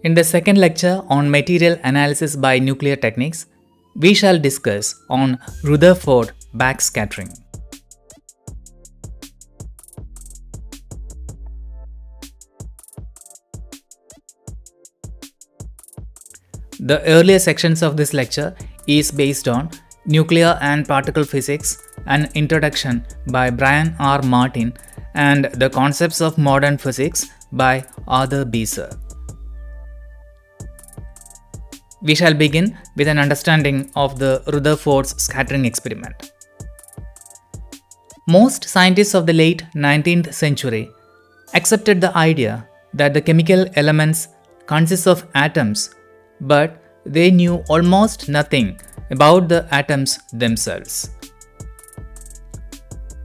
In the second lecture on material analysis by nuclear techniques, we shall discuss on Rutherford backscattering. The earlier sections of this lecture is based on Nuclear and Particle Physics, an introduction by Brian R. Martin, and the Concepts of Modern Physics by Arthur Beezer. We shall begin with an understanding of the Rutherford's scattering experiment. Most scientists of the late 19th century accepted the idea that the chemical elements consist of atoms, but they knew almost nothing about the atoms themselves.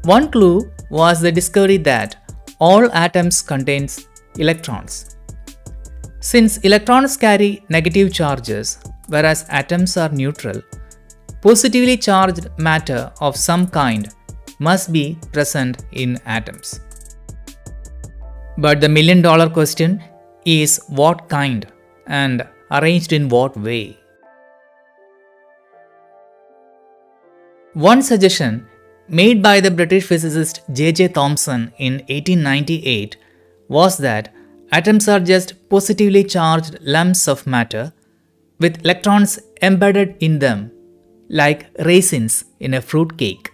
One clue was the discovery that all atoms contain electrons. Since electrons carry negative charges, whereas atoms are neutral, positively charged matter of some kind must be present in atoms. But the million-dollar question is what kind and arranged in what way? One suggestion made by the British physicist J.J. Thomson in 1898 was that atoms are just positively charged lumps of matter with electrons embedded in them, like raisins in a fruit cake.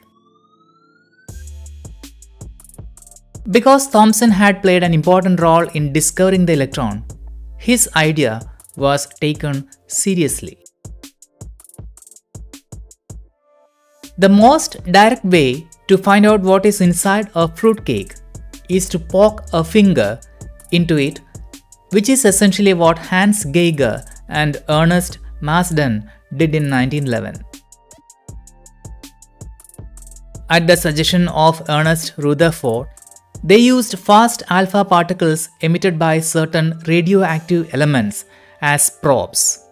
Because Thomson had played an important role in discovering the electron, his idea was taken seriously. The most direct way to find out what is inside a fruit cake is to poke a finger into it, which is essentially what Hans Geiger and Ernest Marsden did in 1911. At the suggestion of Ernest Rutherford, they used fast alpha particles emitted by certain radioactive elements as probes.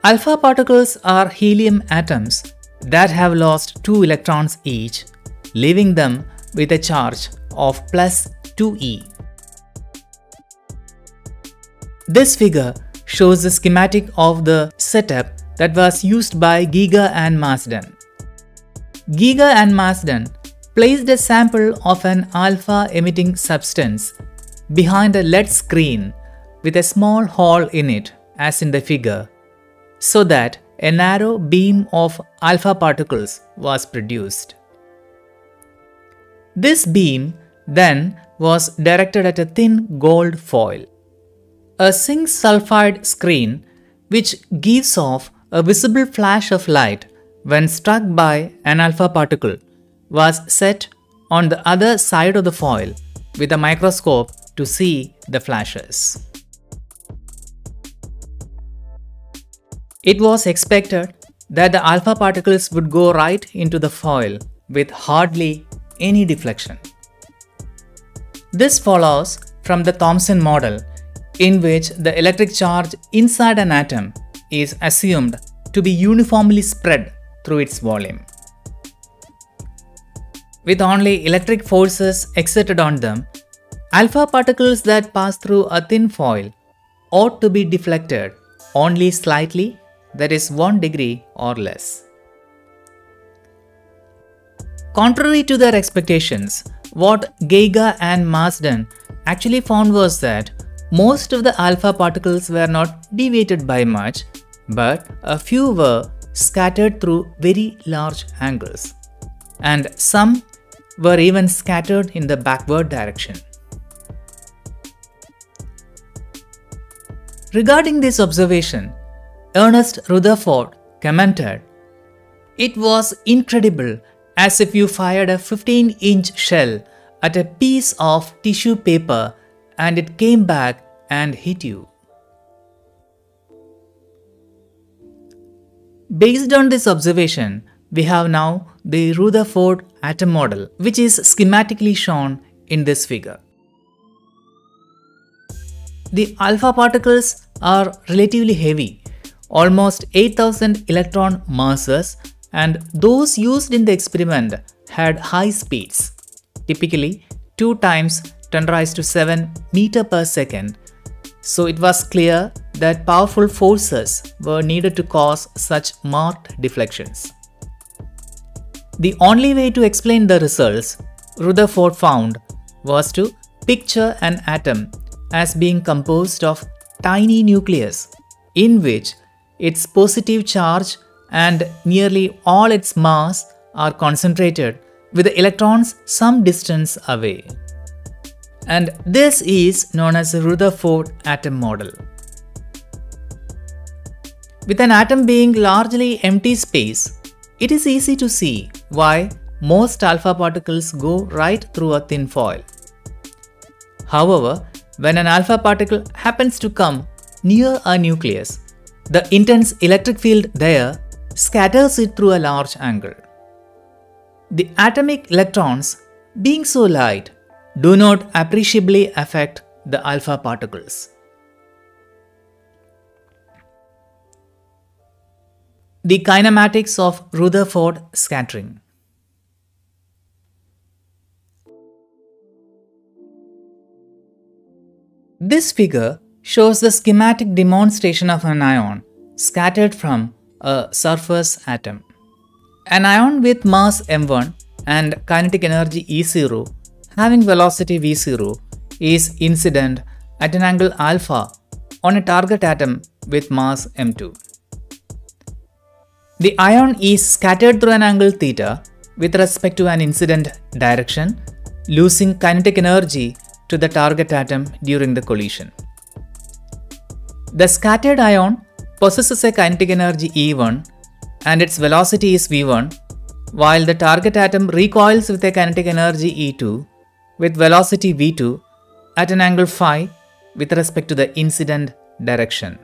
Alpha particles are helium atoms that have lost 2 electrons each, leaving them with a charge of plus 2e. This figure shows the schematic of the setup that was used by Geiger and Marsden. Geiger and Marsden placed a sample of an alpha-emitting substance behind a LED screen with a small hole in it, as in the figure, so that a narrow beam of alpha particles was produced. This beam then was directed at a thin gold foil. A zinc sulfide screen, which gives off a visible flash of light when struck by an alpha particle, was set on the other side of the foil with a microscope to see the flashes. It was expected that the alpha particles would go right into the foil with hardly any deflection. This follows from the Thomson model, in which the electric charge inside an atom is assumed to be uniformly spread through its volume. With only electric forces exerted on them, alpha particles that pass through a thin foil ought to be deflected only slightly, that is 1 degree or less. Contrary to their expectations, what Geiger and Marsden actually found was that most of the alpha particles were not deviated by much, but a few were scattered through very large angles, and some were even scattered in the backward direction. Regarding this observation, Ernest Rutherford commented, "It was incredible, as if you fired a 15-inch shell at a piece of tissue paper and it came back and hit you." Based on this observation, we have now the Rutherford atom model, which is schematically shown in this figure. The alpha particles are relatively heavy, almost 8,000 electron masses, and those used in the experiment had high speeds, typically 2 times 10⁻⁷ meter per second, so it was clear that powerful forces were needed to cause such marked deflections. The only way to explain the results Rutherford found was to picture an atom as being composed of tiny nucleus in which its positive charge and nearly all its mass are concentrated with the electrons some distance away. And this is known as the Rutherford atom model. With an atom being largely empty space, it is easy to see why most alpha particles go right through a thin foil. However, when an alpha particle happens to come near a nucleus, the intense electric field there scatters it through a large angle. The atomic electrons, being so light, do not appreciably affect the alpha particles. The kinematics of Rutherford scattering. This figure shows the schematic demonstration of an ion scattered from a surface atom. An ion with mass m1 and kinetic energy E0 having velocity v0 is incident at an angle alpha on a target atom with mass m2. The ion is scattered through an angle theta with respect to an incident direction, losing kinetic energy to the target atom during the collision. The scattered ion possesses a kinetic energy E1 and its velocity is v1, while the target atom recoils with a kinetic energy E2 with velocity v2 at an angle phi with respect to the incident direction.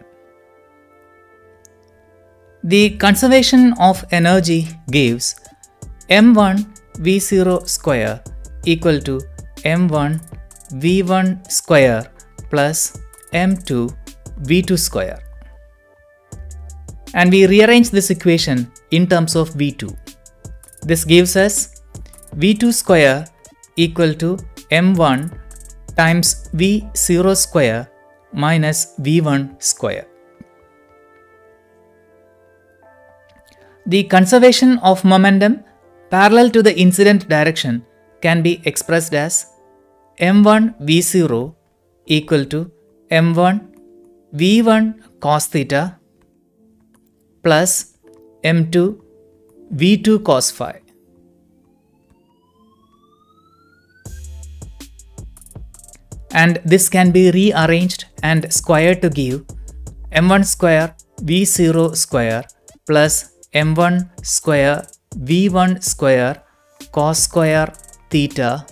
The conservation of energy gives m1 v0 square equal to m1 v1 square plus m2 v2 square. And we rearrange this equation in terms of v2. This gives us v2 square equal to m1 times v0 square minus v1 square. The conservation of momentum parallel to the incident direction can be expressed as m1 v0 equal to m1 v1 cos theta plus m2 v2 cos phi. And this can be rearranged and squared to give m1 square v0 square plus m1 square v1 square cos square theta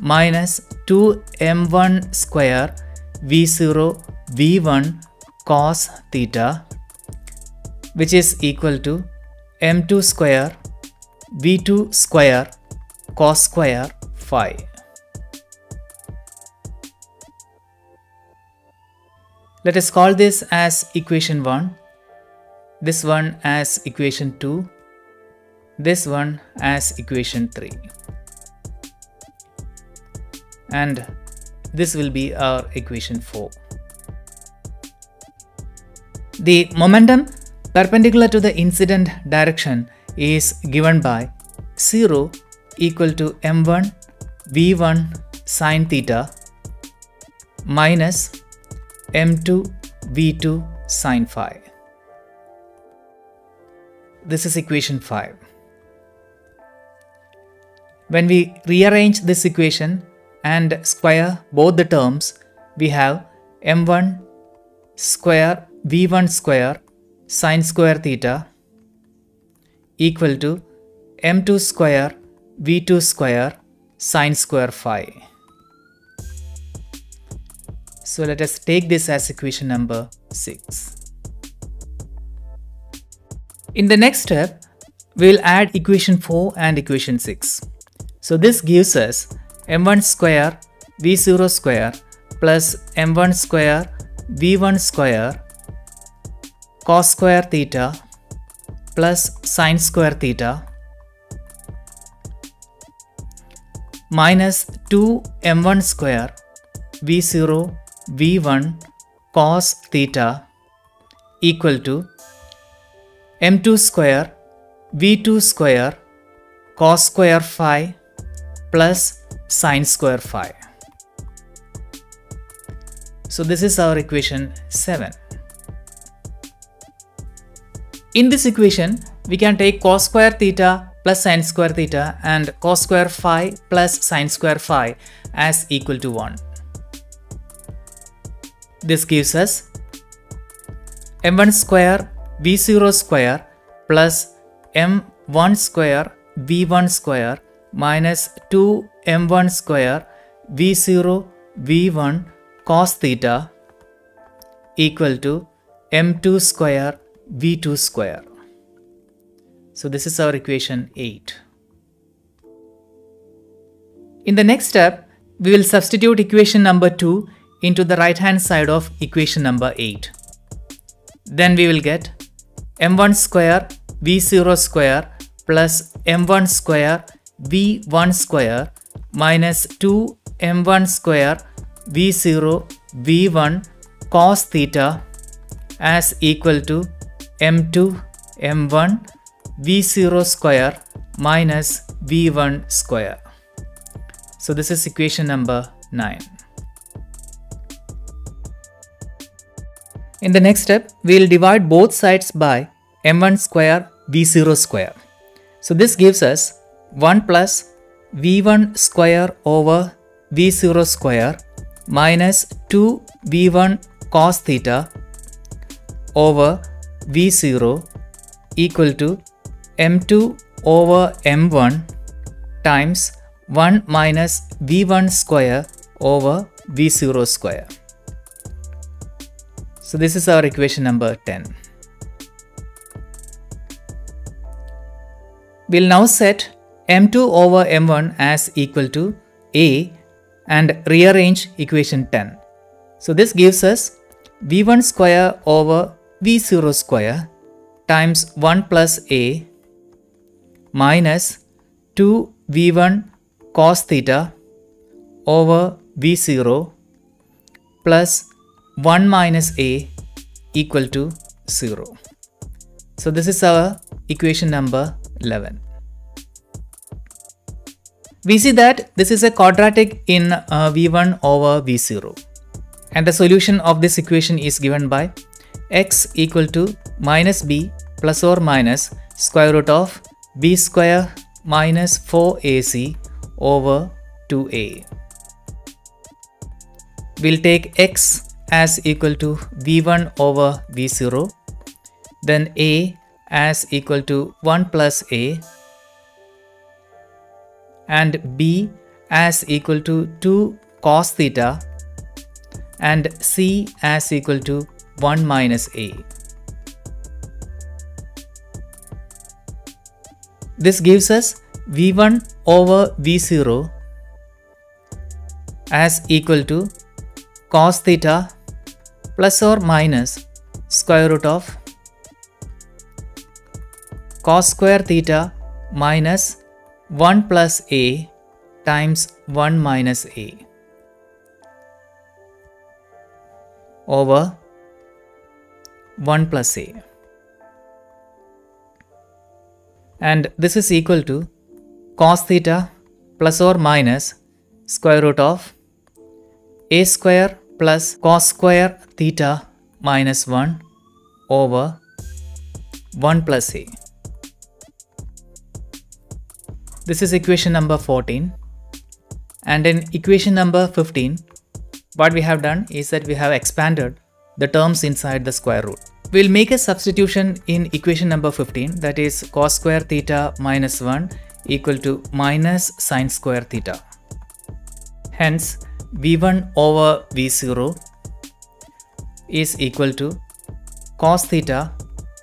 minus 2m1 square v0 v1 cos theta, which is equal to m2 square v2 square cos square phi. Let us call this as equation 1, this one as equation 2, this one as equation 3. And this will be our equation 4. The momentum perpendicular to the incident direction is given by 0 equal to m1 v1 sin theta minus m2 v2 sin phi. This is equation 5. When we rearrange this equation and square both the terms, we have m1 square v1 square sin square theta equal to m2 square v2 square sin square phi. So let us take this as equation number 6. In the next step, we will add equation 4 and equation 6. So this gives us m1 square v0 square plus m1 square v1 square cos square theta plus sin square theta minus 2 m1 square v0 v1 cos theta equal to m2 square v2 square cos square phi plus sin square phi. So this is our equation 7. In this equation, we can take cos square theta plus sin square theta and cos square phi plus sin square phi as equal to 1. This gives us m1 square v0 square plus m1 square v1 square minus 2m1 square v0 v1 cos theta equal to m2 square v2 square. So this is our equation 8. In the next step, we will substitute equation number 2 into the right hand side of equation number 8. Then we will get m1 square v0 square plus m1 square v1 square minus 2m1 square v0 v1 cos theta as equal to m2 m1 v0 square minus v1 square. So this is equation number 9. In the next step, we will divide both sides by m1 square v0 square. So this gives us 1 plus v1 square over v0 square minus 2 v1 cos theta over v0 equal to m2 over m1 times 1 minus v1 square over v0 square. So this is our equation number 10. We'll now set m2 over m1 as equal to a and rearrange equation 10. So this gives us v1 square over v0 square times 1 plus a minus 2 v1 cos theta over v0 plus 1 minus a equal to 0. So this is our equation number 11. We see that this is a quadratic in v1 over v0, and the solution of this equation is given by x equal to minus b plus or minus square root of b square minus 4ac over 2a. We'll take x as equal to v1 over v0, then a as equal to 1 plus a, and b as equal to 2 cos theta, and c as equal to 1 minus a. This gives us v1 over v0 as equal to cos theta plus or minus square root of cos square theta minus 1 plus a times 1 minus a over 1 plus a. And this is equal to cos theta plus or minus square root of a square plus cos square theta minus 1 over 1 plus a. This is equation number 14. And in equation number 15, what we have done is that we have expanded the terms inside the square root. We'll make a substitution in equation number 15, that is cos square theta minus 1 equal to minus sin square theta. Hence, v1 over v0 is equal to cos theta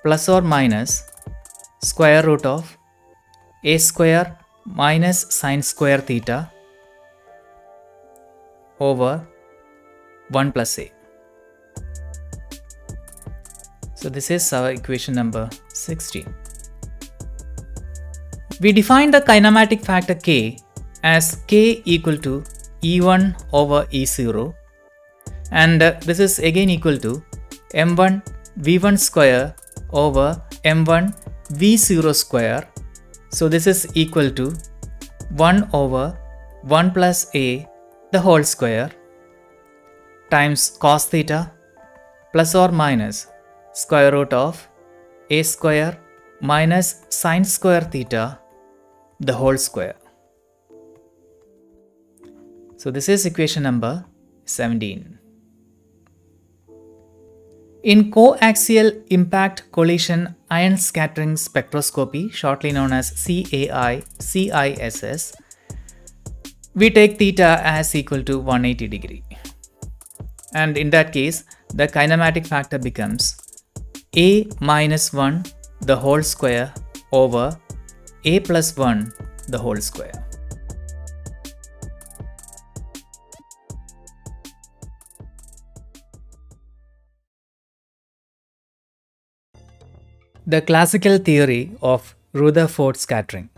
plus or minus square root of a square minus sin square theta over 1 plus a. So this is our equation number 16. We define the kinematic factor k as k equal to E1 over E0, and this is again equal to m1 v1 square over m1 v0 square. So this is equal to 1 over 1 plus a the whole square times cos theta plus or minus square root of a square minus sin square theta the whole square. So this is equation number 17. In coaxial impact collision ion scattering spectroscopy, shortly known as CAI/CISS, we take theta as equal to 180 degree. And in that case, the kinematic factor becomes a minus 1 the whole square over a plus 1 the whole square. The classical theory of Rutherford scattering.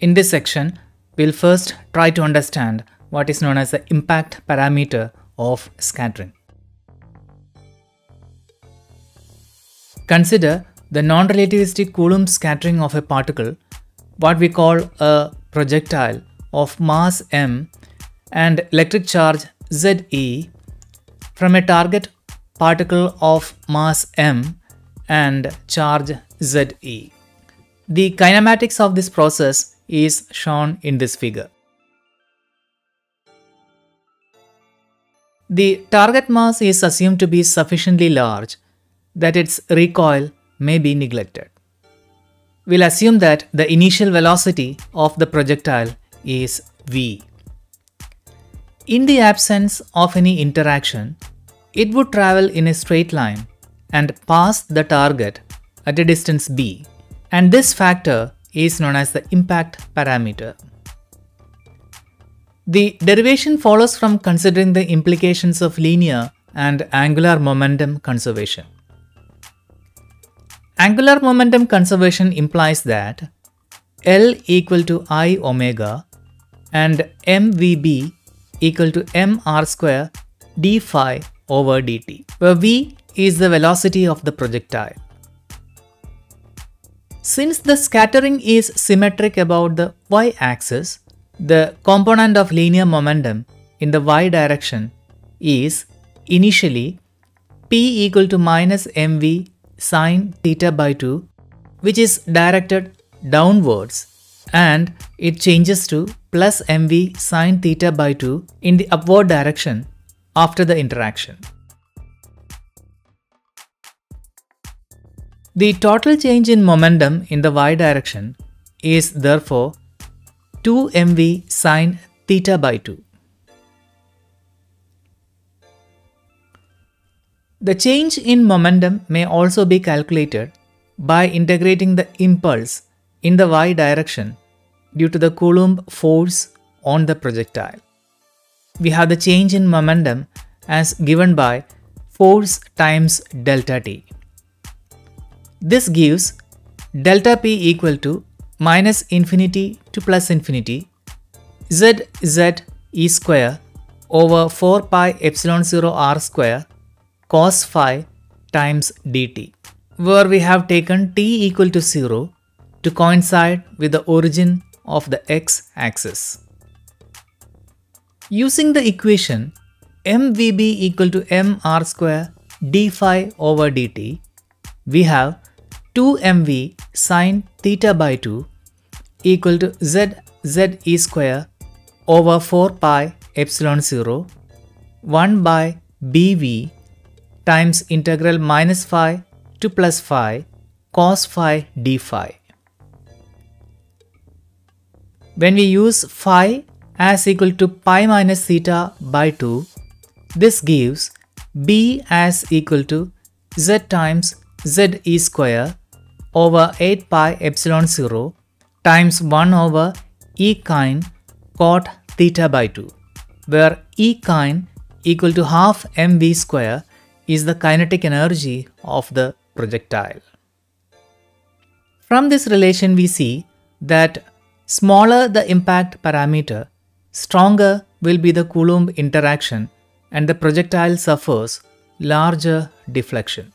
In this section, we'll first try to understand what is known as the impact parameter of scattering. Consider the non-relativistic Coulomb scattering of a particle, what we call a projectile of mass m and electric charge Ze, from a target particle of mass m and charge Ze. The kinematics of this process is shown in this figure. The target mass is assumed to be sufficiently large that its recoil may be neglected. We'll assume that the initial velocity of the projectile is v. In the absence of any interaction, it would travel in a straight line and pass the target at a distance b, and this factor is known as the impact parameter. The derivation follows from considering the implications of linear and angular momentum conservation. Angular momentum conservation implies that L equal to I omega and mvb equal to mr square d phi over dt, where v is the velocity of the projectile. Since the scattering is symmetric about the y-axis, the component of linear momentum in the y direction is initially p equal to minus mv sine theta by 2, which is directed downwards, and it changes to plus mv sine theta by 2 in the upward direction after the interaction. The total change in momentum in the y direction is therefore 2 mv sine theta by 2. The change in momentum may also be calculated by integrating the impulse in the y direction due to the Coulomb force on the projectile. We have the change in momentum as given by force times delta t. This gives delta p equal to minus infinity to plus infinity z e square over 4 pi epsilon 0 r square cos phi times dt, where we have taken t equal to 0 to coincide with the origin of the x-axis. Using the equation mvb equal to mr square d phi over dt, we have 2 mv sine theta by 2 equal to z e square over 4 pi epsilon 0 1 by bv times integral minus phi to plus phi cos phi d phi. When we use phi as equal to pi minus theta by 2, this gives b as equal to z times z e square over 8 pi epsilon 0 times 1 over e kind cot theta by 2, where e kind equal to half mv square is the kinetic energy of the projectile. From this relation we see that smaller the impact parameter, stronger will be the Coulomb interaction and the projectile suffers larger deflection.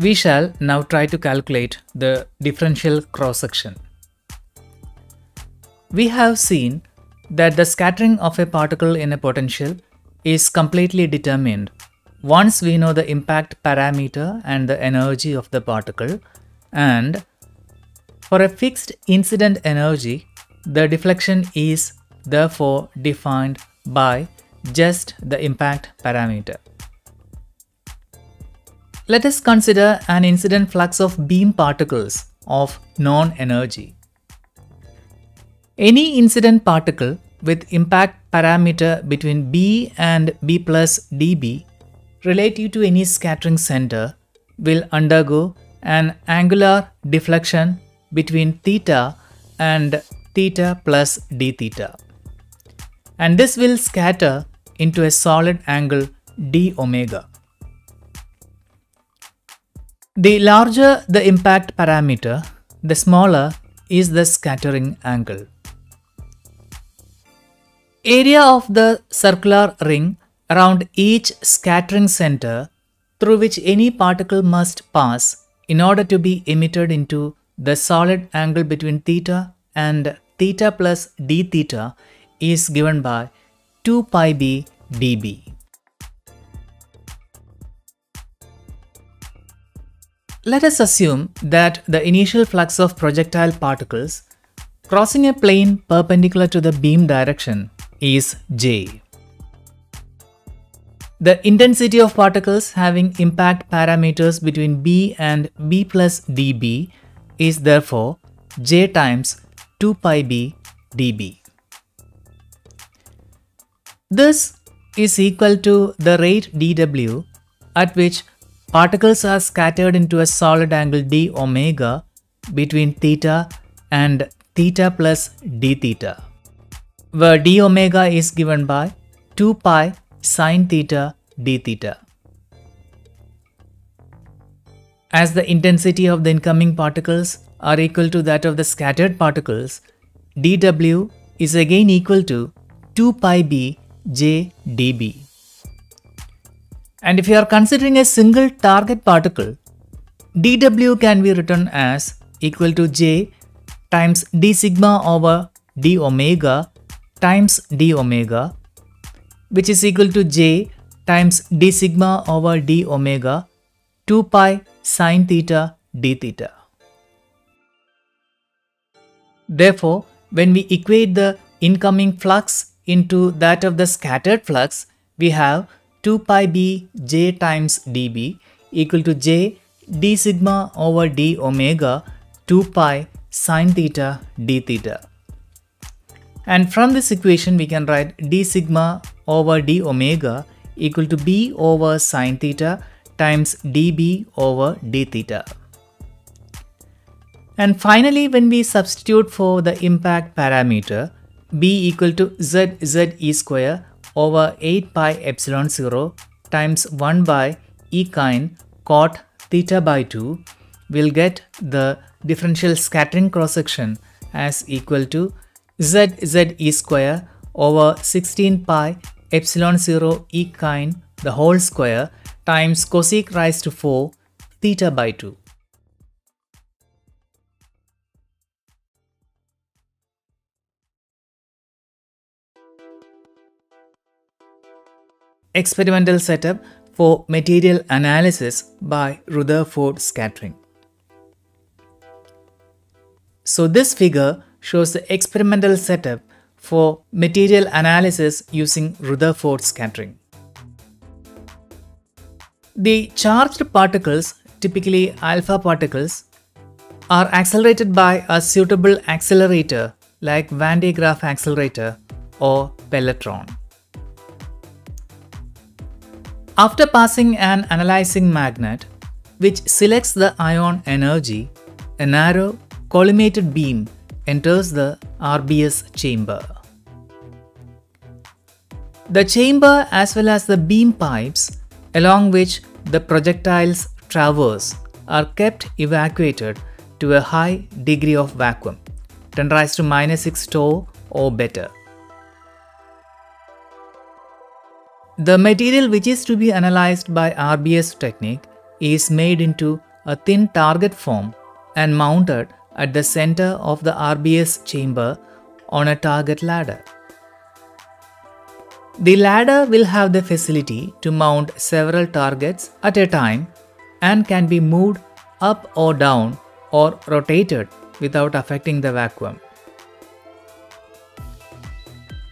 We shall now try to calculate the differential cross-section. We have seen that the scattering of a particle in a potential is completely determined once we know the impact parameter and the energy of the particle, and for a fixed incident energy, the deflection is therefore defined by just the impact parameter. Let us consider an incident flux of beam particles of known energy. Any incident particle with impact parameter between B and B plus dB relative to any scattering center will undergo an angular deflection between theta and theta plus d theta, and this will scatter into a solid angle d omega. The larger the impact parameter, the smaller is the scattering angle. Area of the circular ring around each scattering center through which any particle must pass in order to be emitted into the solid angle between theta and theta plus d theta is given by 2 pi b dB. Let us assume that the initial flux of projectile particles crossing a plane perpendicular to the beam direction is J. The intensity of particles having impact parameters between B and B plus dB is therefore J times 2 pi b dB. This is equal to the rate dW at which particles are scattered into a solid angle d omega between theta and theta plus d theta, where d omega is given by 2 pi sine theta d theta. As the intensity of the incoming particles are equal to that of the scattered particles, dW is again equal to 2 pi b j dB. And if you are considering a single target particle, dW can be written as equal to J times d sigma over d omega times d omega, which is equal to J times d sigma over d omega 2 pi sine theta d theta. Therefore, when we equate the incoming flux into that of the scattered flux, we have 2 pi b j times dB equal to J d sigma over d omega 2 pi sine theta d theta. And from this equation we can write d sigma over d omega equal to b over sine theta times dB over d theta. And finally, when we substitute for the impact parameter, b equal to z e square over 8 pi epsilon 0 times 1 by e kind cot theta by 2, we'll get the differential scattering cross section as equal to z e square over 16 pi epsilon 0 e kind the whole square times cosec raised to 4 theta by 2. Experimental setup for material analysis by Rutherford scattering. So this figure shows the experimental setup for material analysis using Rutherford scattering. The charged particles, typically alpha particles, are accelerated by a suitable accelerator like Van de Graaff accelerator or Pelletron. After passing an analyzing magnet, which selects the ion energy, a narrow collimated beam enters the RBS chamber. The chamber as well as the beam pipes, along which the projectile's traverse are kept evacuated to a high degree of vacuum, 10⁻⁻⁶ torr or better. The material which is to be analyzed by RBS technique is made into a thin target form and mounted at the center of the RBS chamber on a target ladder. The ladder will have the facility to mount several targets at a time and can be moved up or down or rotated without affecting the vacuum.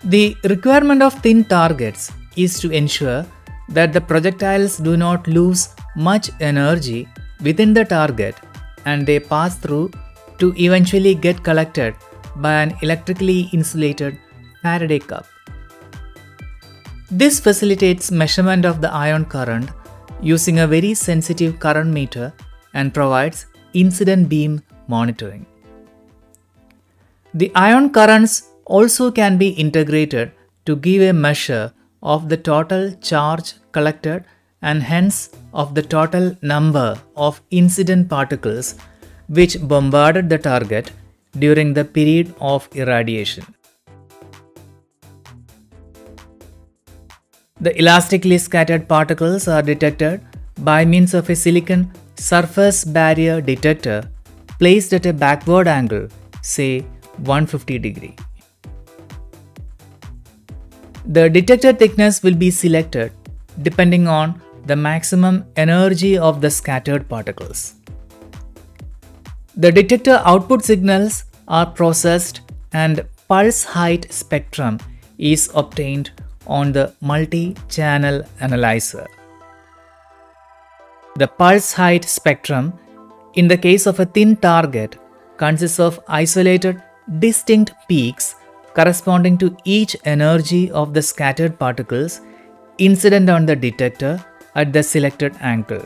The requirement of thin targets is to ensure that the projectiles do not lose much energy within the target and they pass through to eventually get collected by an electrically insulated Faraday cup. This facilitates measurement of the ion current using a very sensitive current meter and provides incident beam monitoring. The ion currents also can be integrated to give a measure of the total charge collected and hence of the total number of incident particles which bombarded the target during the period of irradiation. The elastically scattered particles are detected by means of a silicon surface barrier detector placed at a backward angle, say 150 degree. The detector thickness will be selected depending on the maximum energy of the scattered particles. The detector output signals are processed and pulse height spectrum is obtained on the multi-channel analyzer. The pulse height spectrum, in the case of a thin target, consists of isolated, distinct peaks corresponding to each energy of the scattered particles incident on the detector at the selected angle.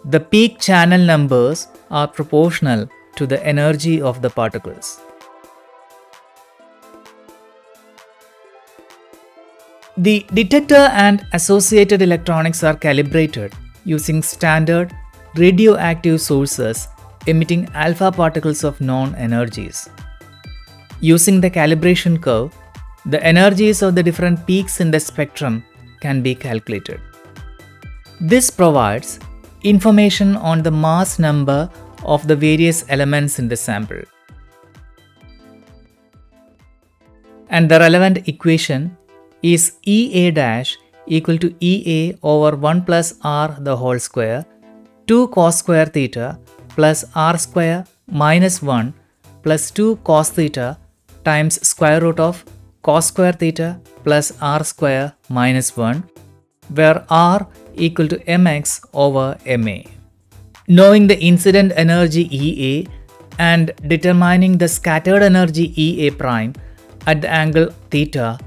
The peak channel numbers are proportional to the energy of the particles. The detector and associated electronics are calibrated using standard radioactive sources emitting alpha particles of known energies. Using the calibration curve, the energies of the different peaks in the spectrum can be calculated. This provides information on the mass number of the various elements in the sample. And the relevant equation is EA dash equal to EA over 1 plus R the whole square 2 cos square theta plus R square minus 1 plus 2 cos theta times square root of cos square theta plus R square minus 1, where R equal to mx over ma. Knowing the incident energy EA and determining the scattered energy EA prime at the angle theta,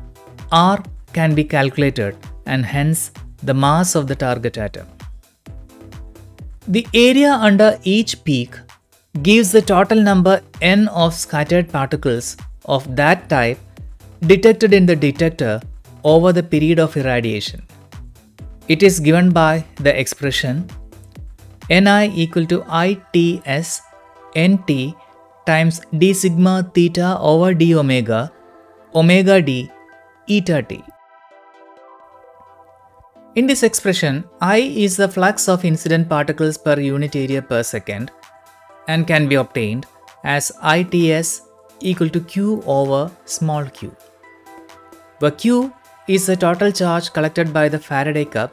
R can be calculated and hence the mass of the target atom. The area under each peak gives the total number n of scattered particles of that type detected in the detector over the period of irradiation. It is given by the expression Ni equal to ITS Nt times d sigma theta over d omega, omega d eta t. In this expression, I is the flux of incident particles per unit area per second and can be obtained as ITS equal to Q over small q, where Q is the total charge collected by the Faraday cup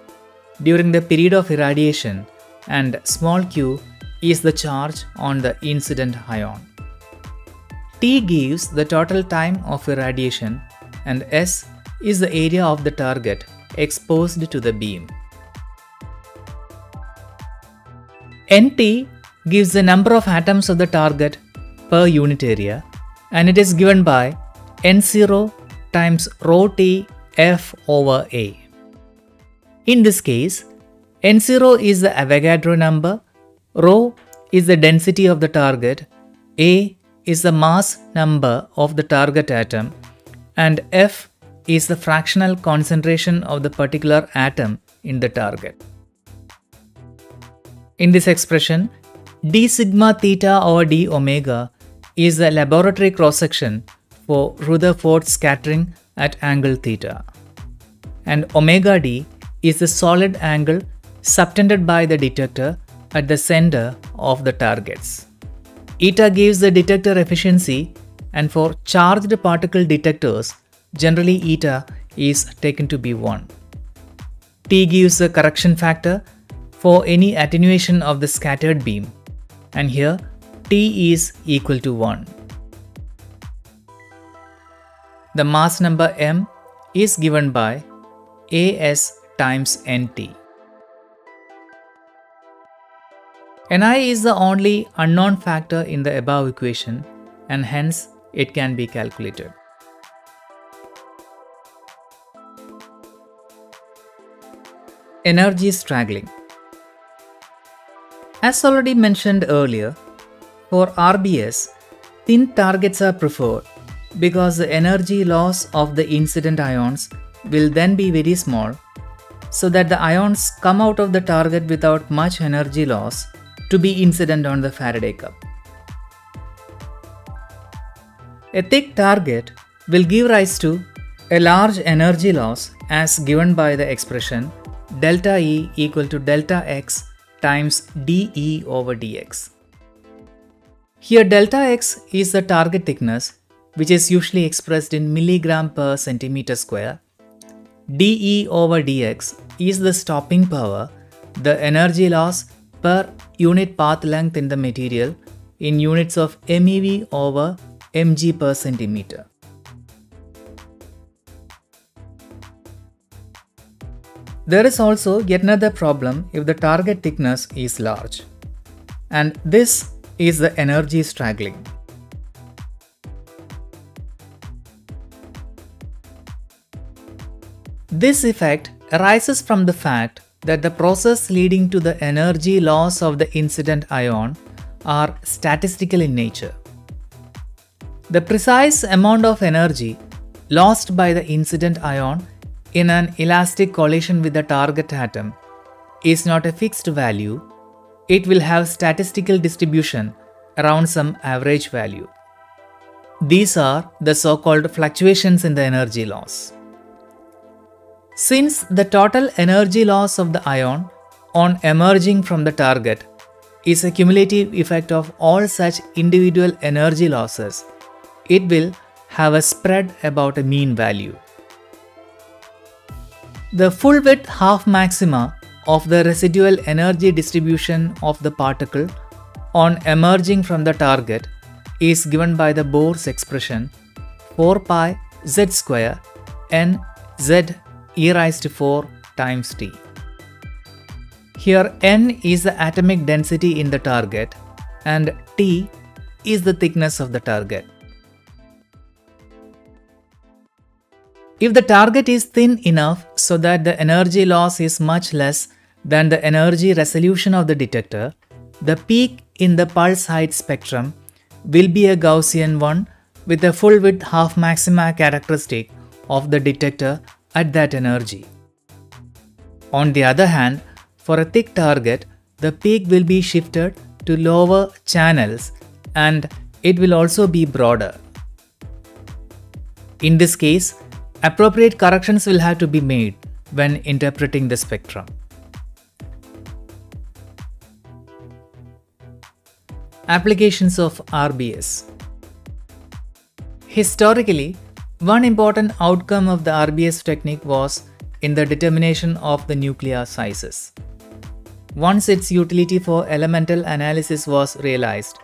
during the period of irradiation and small q is the charge on the incident ion. T gives the total time of irradiation and S is the area of the target exposed to the beam. Nt gives the number of atoms of the target per unit area and it is given by N0 times rho T F over A. In this case, N0 is the Avogadro number, rho is the density of the target, A is the mass number of the target atom, and F is the fractional concentration of the particular atom in the target. In this expression, d sigma theta over d omega is the laboratory cross-section for Rutherford scattering at angle theta, and omega d is the solid angle subtended by the detector at the center of the targets. Eta gives the detector efficiency, and for charged particle detectors, generally eta is taken to be 1. T gives the correction factor for any attenuation of the scattered beam, and here T is equal to 1. The mass number m is given by As times Nt. Ni is the only unknown factor in the above equation, and hence it can be calculated. Energy straggling. As already mentioned earlier, for RBS, thin targets are preferred because the energy loss of the incident ions will then be very small, so that the ions come out of the target without much energy loss to be incident on the Faraday cup. A thick target will give rise to a large energy loss as given by the expression delta E equal to delta X times dE over dx. Here delta X is the target thickness, which is usually expressed in milligram per centimeter square. dE over dx is the stopping power, the energy loss per unit path length in the material in units of MeV over mg per centimeter. There is also yet another problem if the target thickness is large, and this is the energy straggling. This effect arises from the fact that the process leading to the energy loss of the incident ion are statistical in nature. The precise amount of energy lost by the incident ion in an elastic collision with the target atom is not a fixed value. It will have statistical distribution around some average value. These are the so-called fluctuations in the energy loss. Since the total energy loss of the ion on emerging from the target is a cumulative effect of all such individual energy losses, it will have a spread about a mean value. The full width half maxima of the residual energy distribution of the particle on emerging from the target is given by the Bohr's expression 4 pi z square n z e raised to 4 times t. Here n is the atomic density in the target and t is the thickness of the target. If the target is thin enough so that the energy loss is much less than the energy resolution of the detector, the peak in the pulse height spectrum will be a Gaussian one with a full width half maxima characteristic of the detector at that energy. On the other hand, for a thick target, the peak will be shifted to lower channels and it will also be broader. In this case, appropriate corrections will have to be made when interpreting the spectrum. Applications of RBS. Historically, one important outcome of the RBS technique was in the determination of the nuclear sizes. Once its utility for elemental analysis was realized,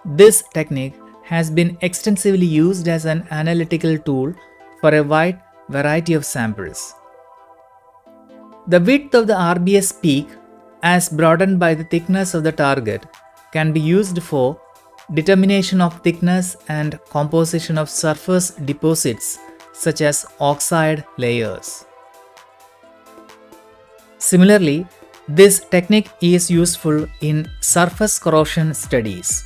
this technique has been extensively used as an analytical tool for a wide variety of samples. The width of the RBS peak, as broadened by the thickness of the target, can be used for determination of thickness and composition of surface deposits such as oxide layers. Similarly, this technique is useful in surface corrosion studies.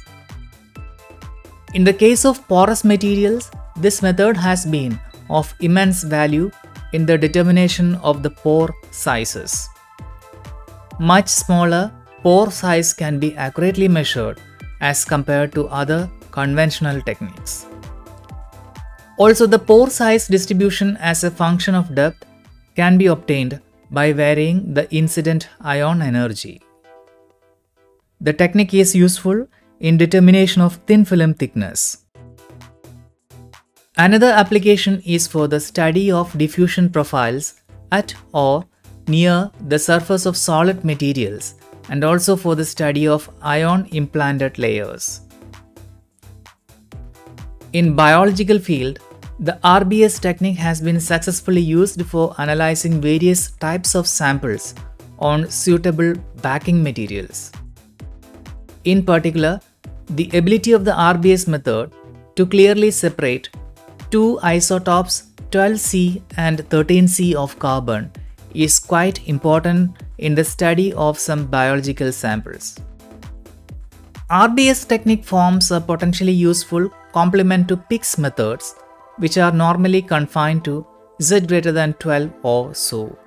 In the case of porous materials, this method has been of immense value in the determination of the pore sizes. much smaller pore size can be accurately measured as compared to other conventional techniques. Also, the pore size distribution as a function of depth can be obtained by varying the incident ion energy. The technique is useful in determination of thin film thickness. Another application is for the study of diffusion profiles at or near the surface of solid materials, and also for the study of ion implanted layers. In biological field, the RBS technique has been successfully used for analyzing various types of samples on suitable backing materials. In particular, the ability of the RBS method to clearly separate two isotopes 12C and 13C of carbon is quite important in the study of some biological samples. RBS technique forms a potentially useful complement to PIX methods, which are normally confined to Z greater than 12 or so.